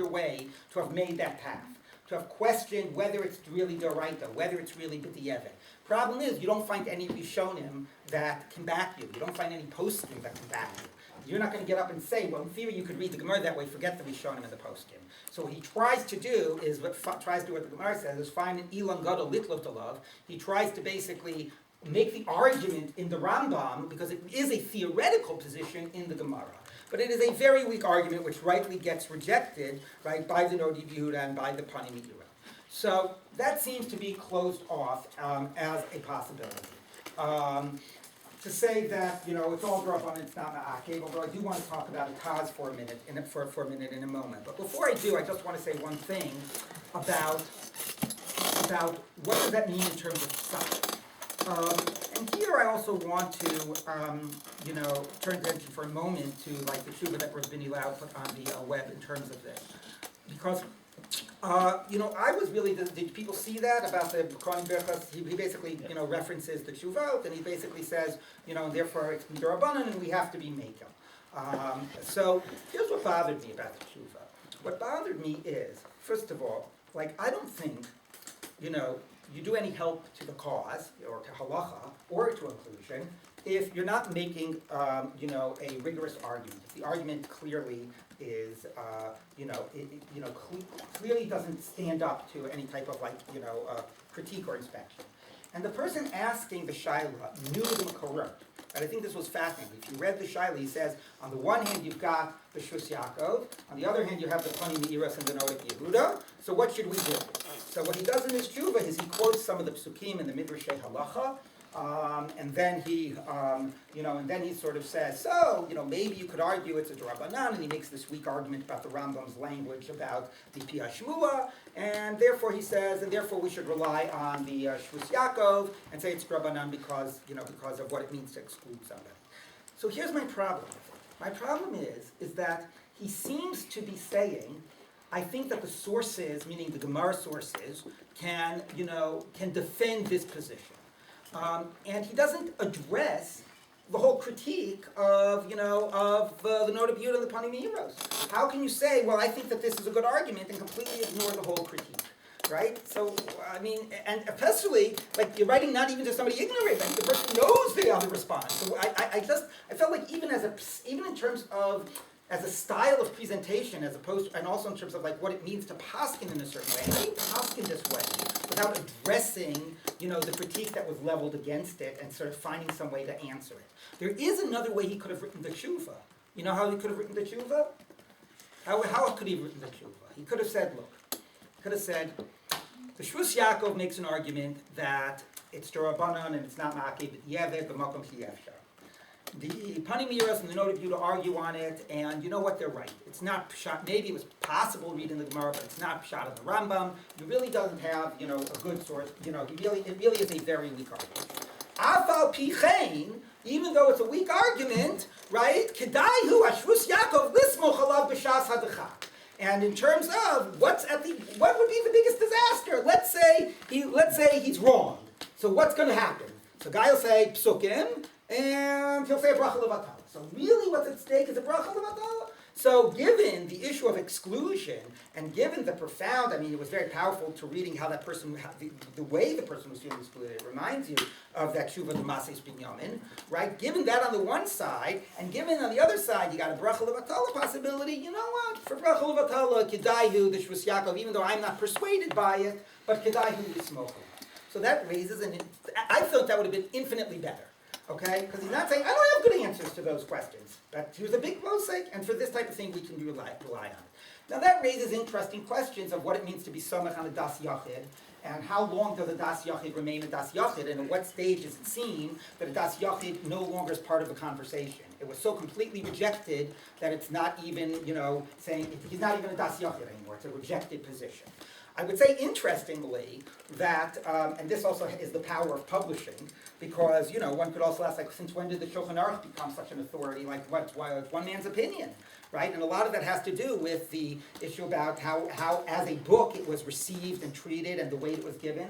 underway to have made that path, to have questioned whether it's really Doraita, whether it's really B'di'evet. Problem is, you don't find any Rishonim that can back you. You don't find any poskim that can back you. You're not going to get up and say, well, in theory, you could read the Gemara that way, forget the Rishonim and the poskim. So what he tries to do is, what the Gemara says, is find an Ilan Gadol Litlot Alav. He tries to basically make the argument in the Rambam, because it is a theoretical position in the Gemara. But it is a very weak argument, which rightly gets rejected, right, by the Nodi Yehuda and by the Pani Megira. So that seems to be closed off as a possibility. To say that, it's all Draban, it's not Ma'akev, although I do want to talk about a Taz for a minute in a moment. But before I do, I just want to say one thing about what does that mean in terms of sight. And here I also want to, turn attention for a moment to like the tshuva that Rabbi Lau put on the web in terms of this. Because I was really, did people see that about the Kohanim Birkat? He basically, references the Tshuvot, and he basically says, and therefore it's Midrabanan, and we have to be Mekel. So here's what bothered me about the Tshuva. What bothered me is, first of all, I don't think, you do any help to the cause, or to halacha, or to inclusion, if you're not making, a rigorous argument. If the argument clearly is, clearly doesn't stand up to any type of critique or inspection. And the person asking the shaila knew the Makorot. And I think this was fascinating. If you read the shaila, he says, on the one hand you've got the Shus Yaakov, on the other hand you have the Pani Me'iras and the Noach Yehuda. So what should we do? So what he does in his tshuva is he quotes some of the psukim in the Midrash Halacha. And then he, sort of says, maybe you could argue it's a D'Rabbanan, and he makes this weak argument about the Rambam's language about the Piyah Shmua, and therefore he says, and therefore we should rely on the Shvus Yaakov and say it's D'Rabbanan because of what it means to exclude somebody. So here's my problem with it. My problem is that he seems to be saying, I think that the sources, meaning the Gemara sources, can defend this position. And he doesn't address the whole critique of the Noda B'Yudah and the Pani Me'iros. How can you say, well, I think that this is a good argument, and completely ignore the whole critique, right? So, and especially, you're writing not even to somebody ignorant, the person knows the other response. So I felt like even in terms of as a style of presentation, as opposed to, and also in terms of what it means to paskin in a certain way. How do you paskin this way without addressing, the critique that was leveled against it and sort of finding some way to answer it? There is another way he could have written the tshuva. You know how he could have written the tshuva? How could he have written the tshuva? He could have said, the Shvus Yaakov makes an argument that it's D'Rabbanan and it's not Ma'akev B'di'evet, but Makom Sheyefshar. The Pani Me'iras and the Noda B'Yudah argue on it, and you know what, they're right. It's not pshat. Maybe it was possible reading the Gemara, but it's not pshat of the Rambam. He really doesn't have, a good source. It really is a very weak argument. Afal pichein, even though it's a weak argument, right? Kedaihu Ashvus Yaakov lismoch alav b'shas hadacha. And in terms of what would be the biggest disaster? Let's say he's wrong. So what's going to happen? So guy will say psukim. And he'll say a bracha levatala. So really what's at stake is a bracha levatala. So given the issue of exclusion, and given the profound, it was very powerful to reading how that person, the way the person was feeling excluded, it reminds you of that tshuva the Mases Binyamin, right? Given that on the one side, and given on the other side, you got a bracha levatala possibility, you know what? For bracha levatala, kedaihu, the Shvus Yaakov, even though I'm not persuaded by it, but kedaihu yismochu. So that raises, I thought that would have been infinitely better. Okay? Because he's not saying, I don't have good answers to those questions. But he was a big mosaic, and for this type of thing, we can rely on it. Now that raises interesting questions of what it means to be somech on a das yachid, and how long does a das yachid remain a das yachid, and at what stage is it seen that a das yachid no longer is part of the conversation? It was so completely rejected that it's not even, saying, he's not even a das yachid anymore. It's a rejected position. I would say, interestingly, that, and this also is the power of publishing, because, one could also ask, since when did the Shulchan Aruch become such an authority? It's one man's opinion, right? And a lot of that has to do with the issue about how as a book, it was received and treated and the weight it was given.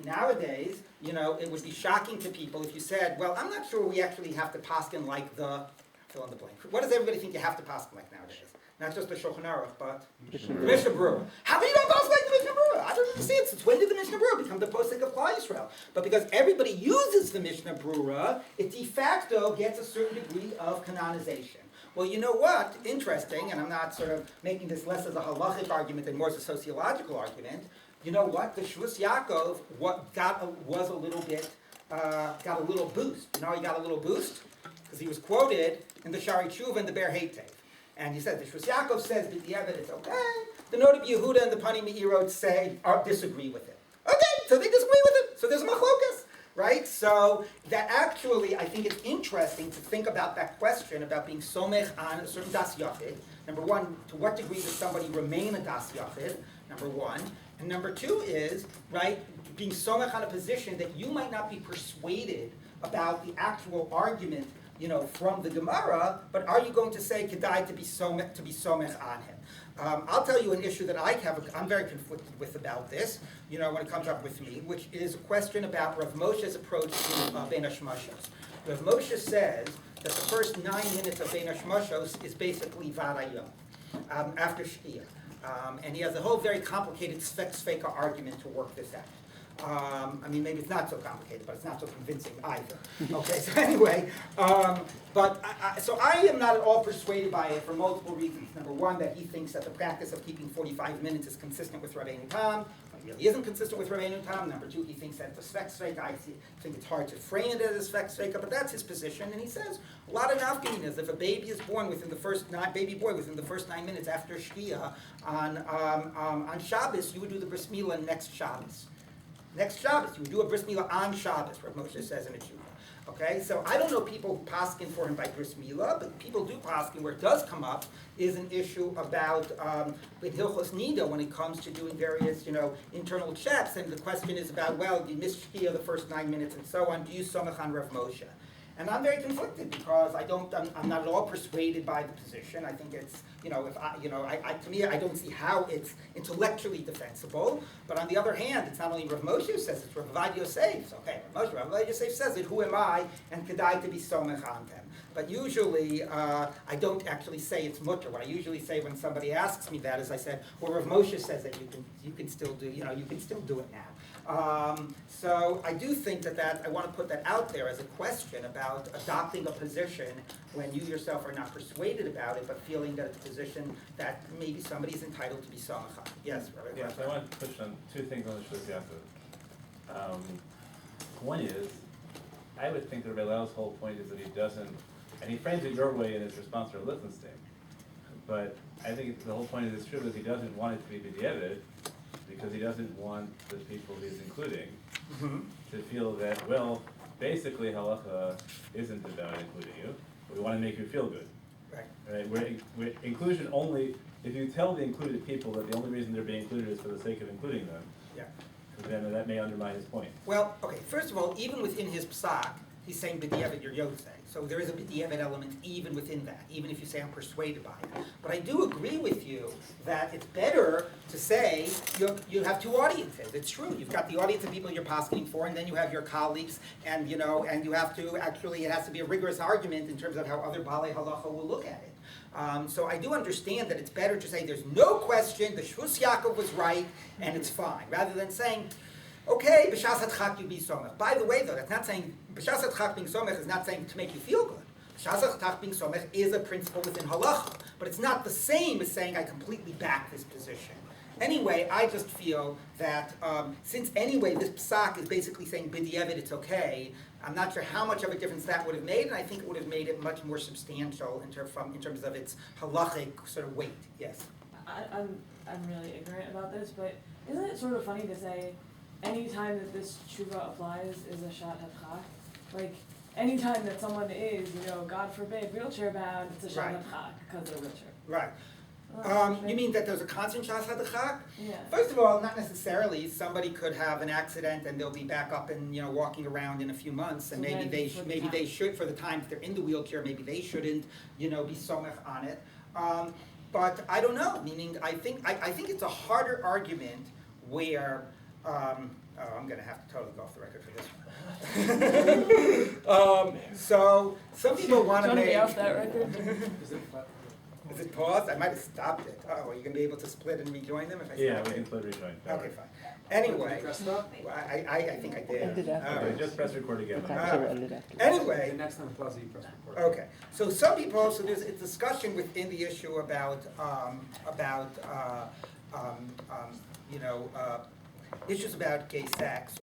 Nowadays, it would be shocking to people if you said, well, I'm not sure we actually have to paskin like the, fill in the blank. What does everybody think you have to paskin like nowadays? Not just the Shulchan Aruch, but the Mishnah Berurah. How can you not pass like the Mishnah Berurah? I don't understand. Since when did the Mishnah Berurah become the posek of Klal Yisrael? But because everybody uses the Mishnah Berurah, it de facto gets a certain degree of canonization. Well, you know what? Interesting, and I'm not sort of making this less as a halachic argument and more as a sociological argument. You know what? The Shvus Yaakov got a little boost. You know, he got a little boost because he was quoted in the Shari Tshuva and the Ber Heitev. And he said, the Shvus Yaakov says, b'diavad it's okay. The Noda B'Yehuda and the Pani Me'irot disagree with it. Okay, so they disagree with it. So there's a machlokas, right? So that actually, I think it's interesting to think about that question about being somech on a certain das yachid. Number one, to what degree does somebody remain a das yachid? Number one. And number two is, right, being somech on a position that you might not be persuaded about the actual argument, you know, from the Gemara, but are you going to say kedai to be somech on him? I'll tell you an issue that I'm very conflicted with about this, you know, when it comes up with me, which is a question about Rav Moshe's approach to Bein HaShmashos. Rav Moshe says that the first 9 minutes of Bein HaShmashos is basically Varayom, after Shkia. And he has a whole very complicated Sveka argument to work this out. I mean, maybe it's not so complicated, but it's not so convincing either. Okay, so anyway, so I am not at all persuaded by it for multiple reasons. Number one, that he thinks that the practice of keeping 45 minutes is consistent with Rabbeinu Tam. It really isn't consistent with Rabbeinu Tam. Number two, he thinks that it's a Sveka. I think it's hard to frame it as a Sveka, but that's his position. And he says a lot of nafkaminas. If a baby is born within the first 9 minutes after Shkia on Shabbos, you would do the bris milah next Shabbos. Next Shabbos, you would do a bris milah on Shabbos, Rav Moshe says in a tshuva. Okay, so I don't know people who paskin for him by bris milah, but people do paskin where it does come up is an issue about with Hilchos Nida when it comes to doing various, you know, internal checks, and the question is about, well, you missed Shkia the first 9 minutes and so on. Do you somech on Rav Moshe? And I'm very conflicted because I'm not at all persuaded by the position. I think it's, you know, to me, I don't see how it's intellectually defensible. But on the other hand, it's not only Rav Moshe who says it, it's Rav Avad Yosef. Okay, Rav Avad Yosef says it, who am I, and kedai to be somech on them. But usually, I don't actually say it's mutter. What I usually say when somebody asks me that is I said, well, Rav Moshe says that you can still do, you can still do it now. So I do think that I want to put that out there as a question about adopting a position when you yourself are not persuaded about it, but feeling that it's a position that maybe somebody is entitled to be samach on. Yes, Rabbi. Yeah, so I want to touch on two things on the Shvus Yaakov. One is, I would think that Rabbi Lau's whole point is that he doesn't, and he frames it your way in his response to Lichtenstein, but I think the whole point of this trip is he doesn't want it to be b'diavad, because he doesn't want the people he's including to feel that, well, basically halacha isn't about including you. We want to make you feel good. Right? We're inclusion only, if you tell the included people that the only reason they're being included is for the sake of including them, then that may undermine his point. Well, okay, first of all, even within his psak, he's saying b'diavad your yosei. So there is a b'diavad element even within that, even if you say I'm persuaded by it. But I do agree with you that it's better to say you have two audiences. It's true. You've got the audience of people you're posking for, and then you have your colleagues, and you have to actually, it has to be a rigorous argument in terms of how other balei halacha will look at it. So I do understand that it's better to say there's no question, the Shvus Yaakov was right, and it's fine, rather than saying, okay, b'shas hadchak you be somech. By the way, though, that's not saying b'shas hadchak being somech is not saying to make you feel good. B'shas hadchak being somech is a principle within halacha, but it's not the same as saying I completely back this position. Anyway, I just feel that since anyway this psak is basically saying b'diavad it's okay, I'm not sure how much of a difference that would have made, and I think it would have made it much more substantial in terms of its halachic sort of weight. Yes. I'm really ignorant about this, but isn't it sort of funny to say any time that this tshuva applies is a shat hadchak? Like, any time that someone is, God forbid, wheelchair bound, it's a shat hadchak because they're wheelchair. Right. You mean that there's a constant shat hadchak? Yeah. First of all, not necessarily. Somebody could have an accident and they'll be back up and walking around in a few months, and So maybe they should for the time if they're in the wheelchair. Maybe they shouldn't be somech on it. But I don't know. Meaning, I think it's a harder argument where. I'm going to have to totally go off the record for this one. So some people want to make. Be off that record? Is it paused? I might have stopped it. Oh, are you gonna be able to split and rejoin them if I stop Yeah, it? we can split rejoin. Okay, fine. Anyway, Press stop? well, I think I did. I did after. All Okay, right. just press record again. Okay, Ah. so we'll end it after. Anyway, And next time, Plaza, you press record. okay, so some people also, there's a discussion within the issue about, you know, issues about gay sex